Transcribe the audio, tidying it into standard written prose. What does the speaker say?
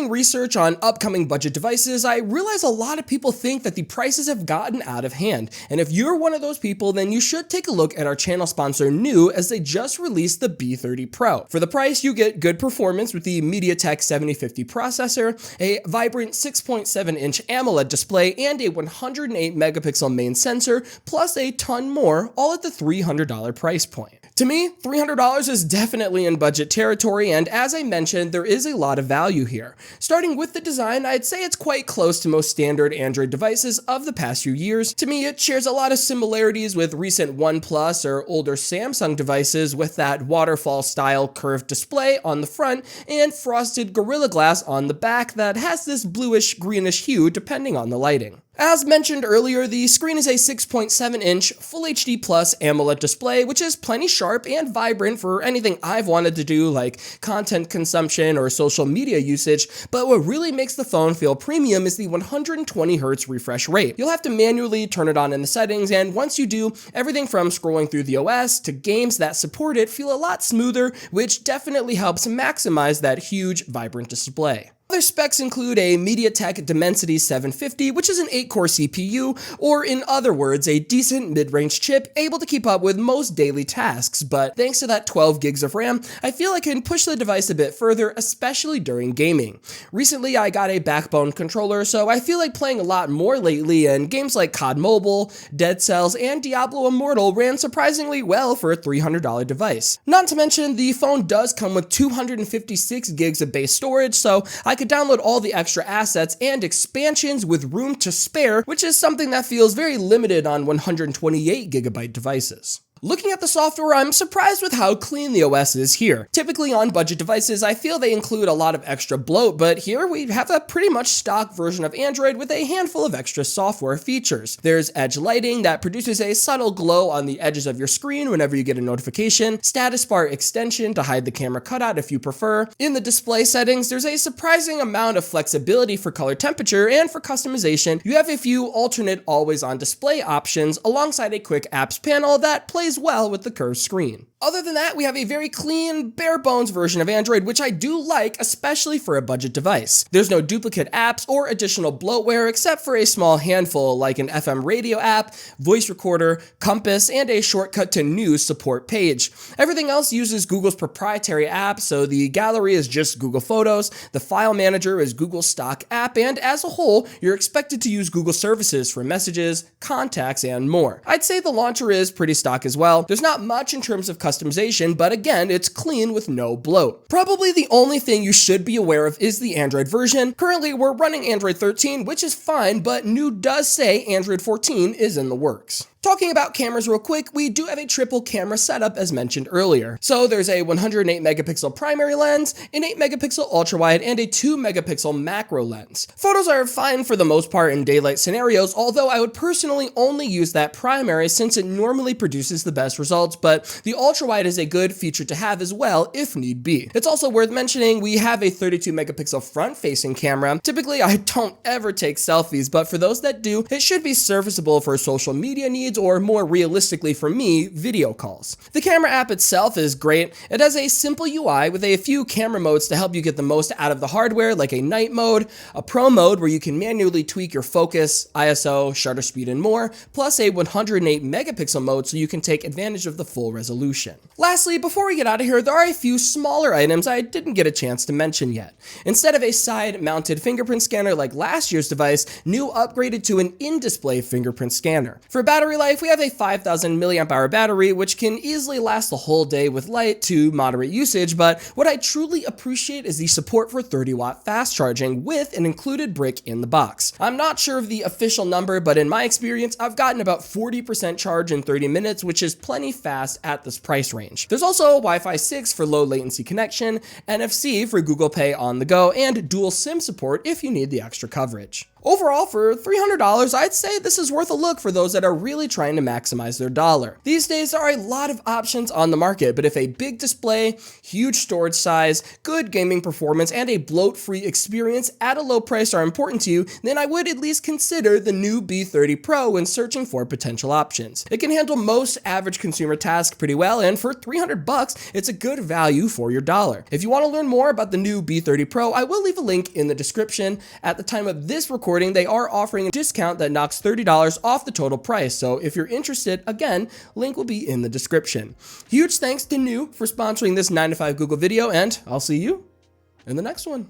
doing research on upcoming budget devices, I realize a lot of people think that the prices have gotten out of hand, and if you're one of those people, then you should take a look at our channel sponsor New, as they just released the B30 Pro. For the price, you get good performance with the MediaTek 7050 processor, a vibrant 6.7-inch AMOLED display, and a 108 megapixel main sensor, plus a ton more, all at the $300 price point. To me, $300 is definitely in budget territory, and as I mentioned, there is a lot of value here. Starting with the design, I'd say it's quite close to most standard Android devices of the past few years. To me, it shares a lot of similarities with recent OnePlus or older Samsung devices, with that waterfall-style curved display on the front and frosted Gorilla Glass on the back that has this bluish-greenish hue depending on the lighting. As mentioned earlier, the screen is a 6.7-inch Full HD Plus AMOLED display, which is plenty sharp and vibrant for anything I've wanted to do, like content consumption or social media usage, but what really makes the phone feel premium is the 120Hz refresh rate. You'll have to manually turn it on in the settings, and once you do, everything from scrolling through the OS to games that support it feel a lot smoother, which definitely helps maximize that huge, vibrant display. Other specs include a MediaTek Dimensity 750, which is an 8-core CPU, or in other words, a decent mid-range chip able to keep up with most daily tasks, but thanks to that 12 gigs of RAM, I feel I can push the device a bit further, especially during gaming. Recently, I got a Backbone controller, so I feel like playing a lot more lately, and games like COD Mobile, Dead Cells, and Diablo Immortal ran surprisingly well for a $300 device. Not to mention, the phone does come with 256 gigs of base storage, so I could download all the extra assets and expansions with room to spare, which is something that feels very limited on 128GB devices. Looking at the software, I'm surprised with how clean the OS is here. Typically on budget devices, I feel they include a lot of extra bloat, but here we have a pretty much stock version of Android with a handful of extra software features. There's edge lighting that produces a subtle glow on the edges of your screen whenever you get a notification, status bar extension to hide the camera cutout if you prefer. In the display settings, there's a surprising amount of flexibility for color temperature, and for customization, you have a few alternate always-on display options alongside a quick apps panel that plays well with the curved screen. Other than that, we have a very clean, bare-bones version of Android, which I do like, especially for a budget device. There's no duplicate apps or additional bloatware except for a small handful, like an FM radio app, voice recorder, compass, and a shortcut to news support page. Everything else uses Google's proprietary app, so the gallery is just Google Photos, the file manager is Google's stock app, and as a whole, you're expected to use Google services for messages, contacts, and more. I'd say the launcher is pretty stock as well. There's not much in terms of customization, but again, it's clean with no bloat. Probably the only thing you should be aware of is the Android version. Currently, we're running Android 13, which is fine, but New does say Android 14 is in the works. Talking about cameras real quick, we do have a triple camera setup as mentioned earlier. So there's a 108 megapixel primary lens, an 8 megapixel ultra wide, and a 2 megapixel macro lens. Photos are fine for the most part in daylight scenarios, although I would personally only use that primary since it normally produces the best results, but the ultra wide is a good feature to have as well if need be. It's also worth mentioning we have a 32 megapixel front facing camera. Typically I don't ever take selfies, but for those that do, it should be serviceable for social media needs, or more realistically for me, video calls. The camera app itself is great. It has a simple UI with a few camera modes to help you get the most out of the hardware, like a night mode, a pro mode where you can manually tweak your focus, ISO, shutter speed, and more, plus a 108 megapixel mode so you can take advantage of the full resolution. Lastly, before we get out of here, there are a few smaller items I didn't get a chance to mention yet. Instead of a side-mounted fingerprint scanner like last year's device, New upgraded to an in-display fingerprint scanner. For battery life, we have a 5,000 mAh battery, which can easily last the whole day with light to moderate usage, but what I truly appreciate is the support for 30-watt fast charging with an included brick in the box. I'm not sure of the official number, but in my experience, I've gotten about 40% charge in 30 minutes, which is plenty fast at this price range. There's also Wi-Fi 6 for low latency connection, NFC for Google Pay on the go, and dual SIM support if you need the extra coverage. Overall, for $300, I'd say this is worth a look for those that are really trying to maximize their dollar. These days, there are a lot of options on the market, but if a big display, huge storage size, good gaming performance, and a bloat-free experience at a low price are important to you, then I would at least consider the new B30 Pro when searching for potential options. It can handle most average consumer tasks pretty well, and for $300, it's a good value for your dollar. If you want to learn more about the new B30 Pro, I will leave a link in the description. At the time of this recording, they are offering a discount that knocks $30 off the total price, so if you're interested, again, link will be in the description. Huge thanks to New for sponsoring this 9 to 5 Google video, and I'll see you in the next one.